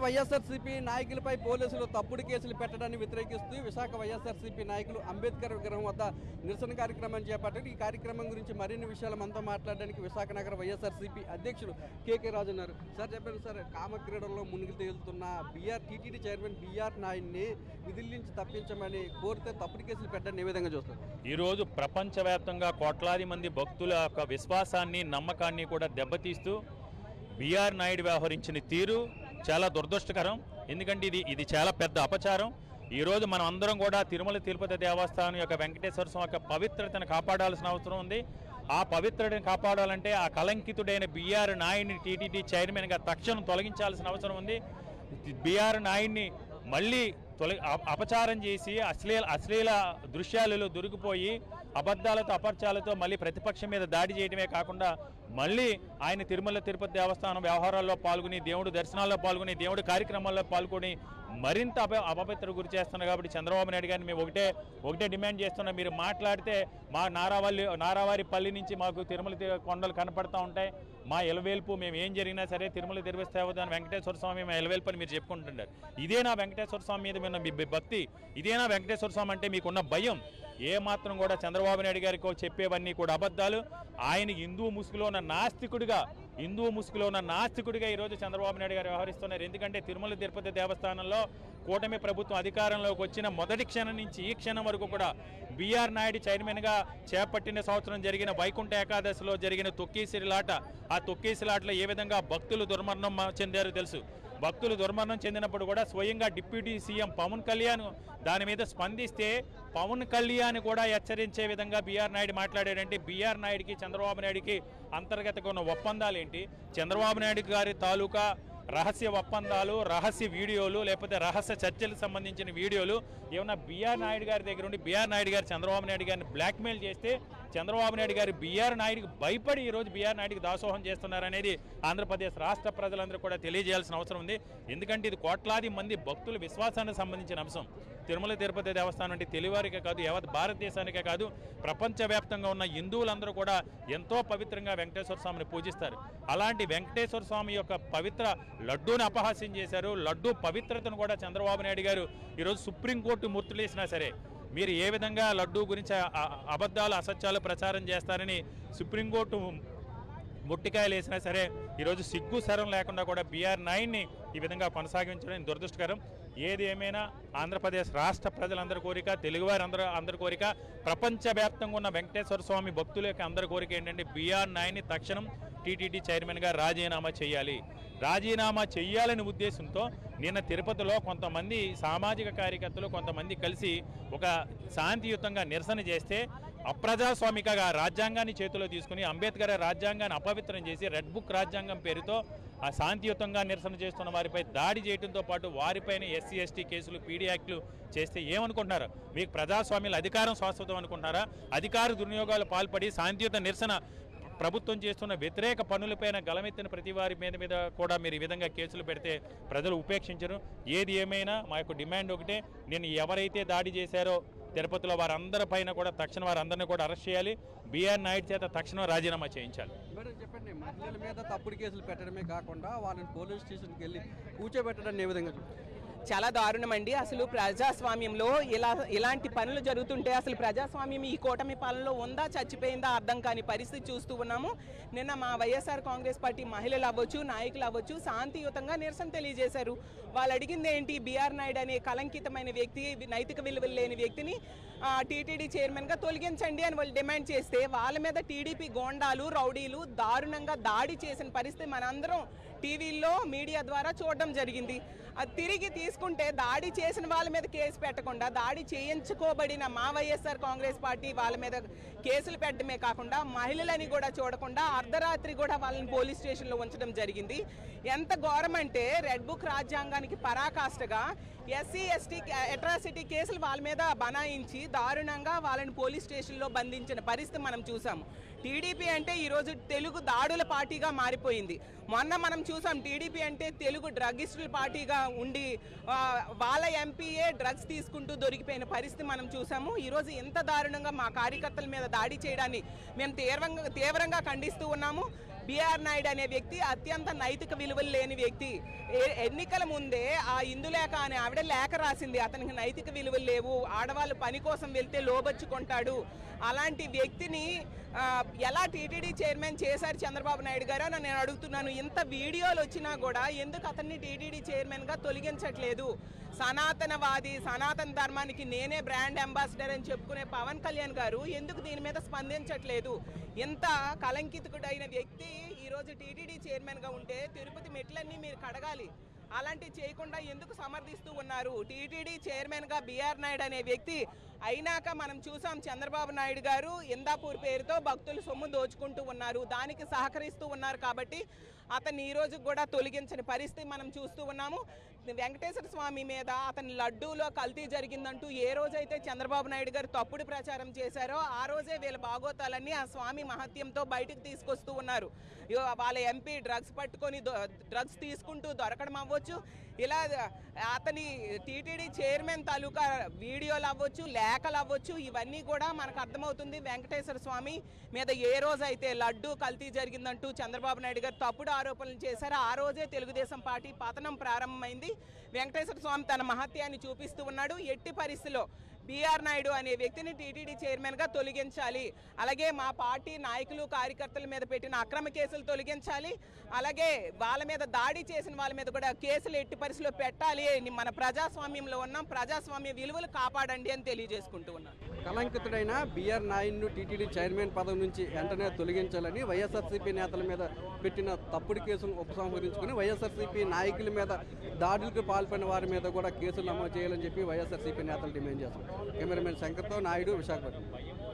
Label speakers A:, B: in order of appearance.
A: వైఎస్ఆర్సీపీ నాయకులపై పోలీసులు తప్పుడు కేసులు పెట్టడాన్ని వ్యతిరేకిస్తూ విశాఖ వైఎస్ఆర్సీపీ నాయకులు అంబేద్కర్ విగ్రహం వద్ద నిరసన కార్యక్రమం చేపట్టారు. ఈ కార్యక్రమం గురించి మరిన్ని విషయాలు మనతో మాట్లాడడానికి విశాఖ నగర వైఎస్ఆర్సీపీ అధ్యక్షులు కేకే రాజు ఉన్నారు. సార్ చెప్పండి సార్, కామక్రీడల్లో మునిగి తేలుతున్న టీటీడీ చైర్మన్ బీఆర్ నాయుడిని విధుల నుంచి తప్పించమని కోరితే తప్పుడు కేసులు పెట్టడాన్ని ఏ విధంగా చూస్తారు?
B: ఈరోజు ప్రపంచవ్యాప్తంగా కోట్లాది మంది భక్తుల యొక్క విశ్వాసాన్ని నమ్మకాన్ని కూడా దెబ్బతీస్తూ బీఆర్ నాయుడు వ్యవహరించిన తీరు చాలా దురదృష్టకరం. ఎందుకంటే ఇది చాలా పెద్ద అపచారం. ఈరోజు మనం అందరం కూడా తిరుమల తిరుపతి దేవస్థానం యొక్క వెంకటేశ్వర స్వామి యొక్క పవిత్రతను కాపాడాల్సిన అవసరం ఉంది. ఆ పవిత్రతను కాపాడాలంటే ఆ కలంకితుడైన బీఆర్ నాయుడిని టీటీడీ చైర్మన్గా తక్షణం తొలగించాల్సిన అవసరం ఉంది. బీఆర్ నాయుడిని మళ్ళీ అపచారం చేసి అశ్లీల దృశ్యాలలో దొరికిపోయి అబద్ధాలతో అపర్చాలతో మళ్ళీ ప్రతిపక్షం మీద దాడి చేయడమే కాకుండా మళ్ళీ ఆయన తిరుమల తిరుపతి దేవస్థానం వ్యవహారాల్లో పాల్గొని దేవుడు దర్శనాల్లో పాల్గొని దేవుడి కార్యక్రమాల్లో పాల్గొని మరింత అపవిత్ర గురి చేస్తున్నారు. కాబట్టి చంద్రబాబు నాయుడు గారిని మేము ఒకటే డిమాండ్ చేస్తున్నాం. మీరు మాట్లాడితే మా నారావారి పల్లి నుంచి మాకు తిరుమల కొండలు కనపడతా ఉంటాయి. మా ఎలవేల్పు మేము ఏం జరిగినా సరే తిరుమల తిరుపతి దేవస్థానం వెంకటేశ్వర స్వామి మా ఎలవేల్పు అని మీరు చెప్పుకుంటుంటారు. ఇదేనా వెంకటేశ్వర స్వామి మీద ఉన్న మీ భక్తి? ఇదేనా వెంకటేశ్వర స్వామి అంటే మీకున్న భయం? ఏమాత్రం కూడా చంద్రబాబు నాయుడు గారికి చెప్పేవన్నీ కూడా అబద్ధాలు. ఆయన హిందూ ముసుగులో ఉన్న నాస్తికుడిగా ఈరోజు చంద్రబాబు నాయుడు గారు వ్యవహరిస్తున్నారు. ఎందుకంటే తిరుమల తిరుపతి దేవస్థానంలో కూటమి ప్రభుత్వం అధికారంలోకి వచ్చిన మొదటి క్షణం నుంచి ఈ క్షణం వరకు కూడా బీఆర్ నాయుడు చైర్మన్గా చేపట్టిన సంవత్సరం జరిగిన వైకుంఠ ఏకాదశిలో జరిగిన తొక్కేసిలాట, ఆ తొక్కేసిలాటలో ఏ విధంగా భక్తులు దుర్మరణం చెందారో తెలుసు. భక్తులు దుర్మరణం చెందినప్పుడు కూడా స్వయంగా డిప్యూటీ సీఎం పవన్ కళ్యాణ్ దాని మీద స్పందిస్తే పవన్ కళ్యాణ్ కూడా హెచ్చరించే విధంగా బీఆర్ నాయుడు మాట్లాడాడంటే బీఆర్ నాయుడికి చంద్రబాబు నాయుడికి అంతర్గతంగా ఉన్న ఒప్పందాలు ఏంటి? చంద్రబాబు నాయుడు గారి తాలూకా రహస్య ఒప్పందాలు, రహస్య వీడియోలు, లేకపోతే రహస్య చర్చలకు సంబంధించిన వీడియోలు ఏమన్నా బీఆర్ నాయుడు గారి దగ్గర ఉండి బీఆర్ నాయుడు గారు చంద్రబాబు నాయుడు గారిని బ్లాక్మెయిల్ చేస్తే చంద్రబాబు నాయుడు గారు బీఆర్ నాయుడికి భయపడి ఈరోజు బీఆర్ నాయుడికి దాసోహం చేస్తున్నారనేది ఆంధ్రప్రదేశ్ రాష్ట్ర ప్రజలందరూ కూడా తెలియజేయాల్సిన అవసరం ఉంది. ఎందుకంటే ఇది కోట్లాది మంది భక్తుల విశ్వాసానికి సంబంధించిన అంశం. తిరుమల తిరుపతి దేవస్థానం అంటే తెలుగువారికే కాదు, యావత్ భారతదేశానికే కాదు, ప్రపంచవ్యాప్తంగా ఉన్న హిందువులందరూ కూడా ఎంతో పవిత్రంగా వెంకటేశ్వర స్వామిని పూజిస్తారు. అలాంటి వెంకటేశ్వర స్వామి యొక్క పవిత్ర లడ్డూని అపహాస్యం చేశారు. లడ్డూ పవిత్రతను కూడా చంద్రబాబు నాయుడు గారు ఈరోజు సుప్రీంకోర్టు మూర్తులేసినా సరే మీరు ఏ విధంగా లడ్డూ గురించి అబద్ధాలు అసత్యాలు ప్రచారం చేస్తారని సుప్రీంకోర్టు ముట్టికాయలు వేసినా సరే ఈరోజు సిగ్గు శరం లేకుండా కూడా బీఆర్ నాయుడిని ఈ విధంగా కొనసాగించడం దురదృష్టకరం. ఏది ఏమైనా ఆంధ్రప్రదేశ్ రాష్ట్ర ప్రజలందరి కోరిక, తెలుగువారి అందరి కోరిక, ప్రపంచవ్యాప్తంగా ఉన్న వెంకటేశ్వర స్వామి భక్తుల యొక్క అందరి కోరిక ఏంటంటే బీఆర్ నాయుడిని తక్షణం టీటీడీ చైర్మన్గా రాజీనామా చేయాలి. రాజీనామా చేయాలనే ఉద్దేశంతో నిన్న తిరుపతిలో కొంతమంది సామాజిక కార్యకర్తలు కొంతమంది కలిసి ఒక శాంతియుతంగా నిరసన చేస్తే అప్రజాస్వామికగా రాజ్యాంగాన్ని చేతిలో తీసుకుని అంబేద్కర్ రాజ్యాంగాన్ని అపవిత్రం చేసి రెడ్ బుక్ రాజ్యాంగం పేరుతో ఆ శాంతియుతంగా నిరసన చేస్తున్న వారిపై దాడి చేయడంతో పాటు వారిపైన ఎస్సీ ఎస్టీ కేసులు పీడీ యాక్ట్లు చేస్తే ఏమనుకుంటున్నారు? మీకు ప్రజాస్వామ్యంలో అధికారం శాశ్వతం అనుకుంటున్నారా? అధికార దుర్వినియోగాలు పాల్పడి శాంతియుత నిరసన ప్రభుత్వం చేస్తున్న వ్యతిరేక పనులపైన గలమెత్తిన ప్రతి వారి మీద కూడా మీరు ఈ విధంగా కేసులు పెడితే ప్రజలు ఉపేక్షించరు. ఏది ఏమైనా మా యొక్క డిమాండ్ ఒకటే, నేను ఎవరైతే దాడి చేశారో తిరుపతిలో వారందరిపైన కూడా తక్షణం వారందరినీ కూడా అరెస్ట్ చేయాలి. బీఆర్ నాయుడు చేత తక్షణం రాజీనామా చేయించాలి.
A: మేడం చెప్పండి, మహిళల మీద తప్పుడు కేసులు పెట్టడమే కాకుండా వాళ్ళని పోలీస్ స్టేషన్కి వెళ్ళి కూర్చోబెట్టడాన్ని ఏ విధంగా?
C: చాలా దారుణం అండి. అసలు ప్రజాస్వామ్యంలో ఇలాంటి పనులు జరుగుతుంటే అసలు ప్రజాస్వామ్యం ఈ కూటమి పాలనలో ఉందా చచ్చిపోయిందా అర్థం కాని పరిస్థితి చూస్తూ ఉన్నాము. నిన్న మా వైఎస్ఆర్ కాంగ్రెస్ పార్టీ మహిళలు అవ్వచ్చు, నాయకులు అవ్వచ్చు శాంతియుతంగా నిరసన తెలియజేశారు. వాళ్ళు అడిగింది ఏంటి? బీఆర్ నాయుడు అనే కలంకితమైన వ్యక్తి, నైతిక విలువలు లేని వ్యక్తిని టీటీడీ చైర్మన్గా తొలగించండి అని వాళ్ళు డిమాండ్ చేస్తే వాళ్ళ మీద టీడీపీ గోండాలు, రౌడీలు దారుణంగా దాడి చేసిన పరిస్థితి మనందరం టీవీల్లో మీడియా ద్వారా చూడడం జరిగింది. అది తిరిగి తీసుకుంటే దాడి చేసిన వాళ్ళ మీద కేసు పెట్టకుండా దాడి చేయించుకోబడిన మా వైఎస్ఆర్ కాంగ్రెస్ పార్టీ వాళ్ళ మీద కేసులు పెట్టడమే కాకుండా మహిళలని కూడా చూడకుండా అర్ధరాత్రి కూడా వాళ్ళని పోలీస్ స్టేషన్లో ఉంచడం జరిగింది. ఎంత ఘోరం అంటే రెడ్ బుక్ రాజ్యాంగానికి పరాకాష్ఠగా ఎస్సీ ఎస్టీ అట్రాసిటీ కేసులు వాళ్ళ మీద బనాయించి దారుణంగా వాళ్ళని పోలీస్ స్టేషన్లో బంధించిన పరిస్థితి మనం చూసాము. టీడీపీ అంటే ఈరోజు తెలుగు దాడుల పార్టీగా మారిపోయింది. మొన్న మనం చూసాం టీడీపీ అంటే తెలుగు డ్రగ్గిస్టుల పార్టీగా ఉండి వాళ్ళ ఎంపీఏ డ్రగ్స్ తీసుకుంటూ దొరికిపోయిన పరిస్థితి మనం చూసాము. ఈరోజు ఎంత దారుణంగా మా కార్యకర్తల మీద దాడి చేయడాన్ని మేము తీవ్రంగా ఖండిస్తూ ఉన్నాము. బిఆర్ నాయుడు అనే వ్యక్తి అత్యంత నైతిక విలువలు లేని వ్యక్తి. ఎన్నికల ముందే ఆ ఇందులేఖ అనే ఆవిడ లేఖ రాసింది, అతనికి నైతిక విలువలు లేవు, ఆడవాళ్ళు పని కోసం వెళ్తే లోబచ్చుకుంటాడు. అలాంటి వ్యక్తిని ఎలా టీటీడీ చైర్మన్ చేశారు చంద్రబాబు నాయుడు గారు అని నేను అడుగుతున్నాను. ఇంత వీడియోలు వచ్చినా కూడా ఎందుకు అతన్ని టీటీడీ చైర్మన్గా తొలగించట్లేదు? సనాతనవాది, సనాతన ధర్మానికి నేనే బ్రాండ్ అంబాసిడర్ అని చెప్పుకునే పవన్ కళ్యాణ్ గారు ఎందుకు దీని మీద స్పందించట్లేదు? ఇంత కలంకితుడైన వ్యక్తి ఈరోజు టీటీడీ చైర్మన్గా ఉంటే తిరుపతి మెట్లన్నీ మీరు కడగాలి. అలాంటివి చేయకుండా ఎందుకు సమర్థిస్తూ ఉన్నారు? టీటీడీ చైర్మన్గా బిఆర్ నాయుడు అనే వ్యక్తి అయినాక మనం చూసాం చంద్రబాబు నాయుడు గారు ఇందాపూర్ పేరుతో భక్తులు సొమ్ము దోచుకుంటూ ఉన్నారు, దానికి సహకరిస్తూ ఉన్నారు. కాబట్టి అతన్ని ఈ రోజు కూడా తొలగించని పరిస్థితి మనం చూస్తూ ఉన్నాము. వెంకటేశ్వర స్వామి మీద అతని లడ్డూలో కల్తీ జరిగిందంటూ ఏ రోజైతే చంద్రబాబు నాయుడు గారు తప్పుడు ప్రచారం చేశారో ఆ రోజే వీళ్ళ బాగోతాలన్నీ ఆ స్వామి మహత్యంతో బయటకు తీసుకొస్తూ ఉన్నారు. వాళ్ళ ఎంపీ డ్రగ్స్ పట్టుకొని డ్రగ్స్ తీసుకుంటూ దొరకడం అవ్వచ్చు, ఇలా అతని టీటీడీ చైర్మన్ తాలూకా వీడియోలు అవ్వచ్చు, లేఖలు అవ్వచ్చు, ఇవన్నీ కూడా మనకు అర్థమవుతుంది. వెంకటేశ్వర స్వామి మీద ఏ రోజైతే లడ్డు కల్తీ జరిగిందంటూ చంద్రబాబు నాయుడు గారు తప్పుడు ఆరోపణలు చేశారో ఆ రోజే తెలుగుదేశం పార్టీ పతనం ప్రారంభమైంది. వెంకటేశ్వర స్వామి తన మహత్యాన్ని చూపిస్తూ ఉన్నాడు. ఎట్టి పరిస్థితిలో బిఆర్ నాయుడు అనే వ్యక్తిని టీటీడీ చైర్మన్గా తొలగించాలి. అలాగే మా పార్టీ నాయకులు కార్యకర్తల మీద పెట్టిన అక్రమ కేసులు తొలగించాలి. అలాగే వాళ్ళ మీద దాడి చేసిన వాళ్ళ మీద కూడా కేసులు ఎట్టి పరిస్థితిలో పెట్టాలి. మన ప్రజాస్వామ్యంలో ఉన్నాం, ప్రజాస్వామ్య విలువలు కాపాడండి అని తెలియజేసుకుంటూ ఉన్నాను.
A: కలంకితుడైన బిఆర్ నాయుడును టీటీడీ చైర్మన్ పదవి నుంచి వెంటనే తొలగించాలని వైఎస్ఆర్సీపీ నేతల మీద పెట్టిన తప్పుడు కేసులను ఉపసంహరించుకుని వైఎస్ఆర్సీపీ నాయకుల మీద దాడులకు పాల్పడిన వారి మీద కూడా కేసులు నమోదు చేయాలని చెప్పి వైఎస్ఆర్సీపీ నేతలు డిమాండ్ చేస్తున్నారు. కెమెరామెన్ శంకర్తో నాయుడు, విశాఖపట్నం.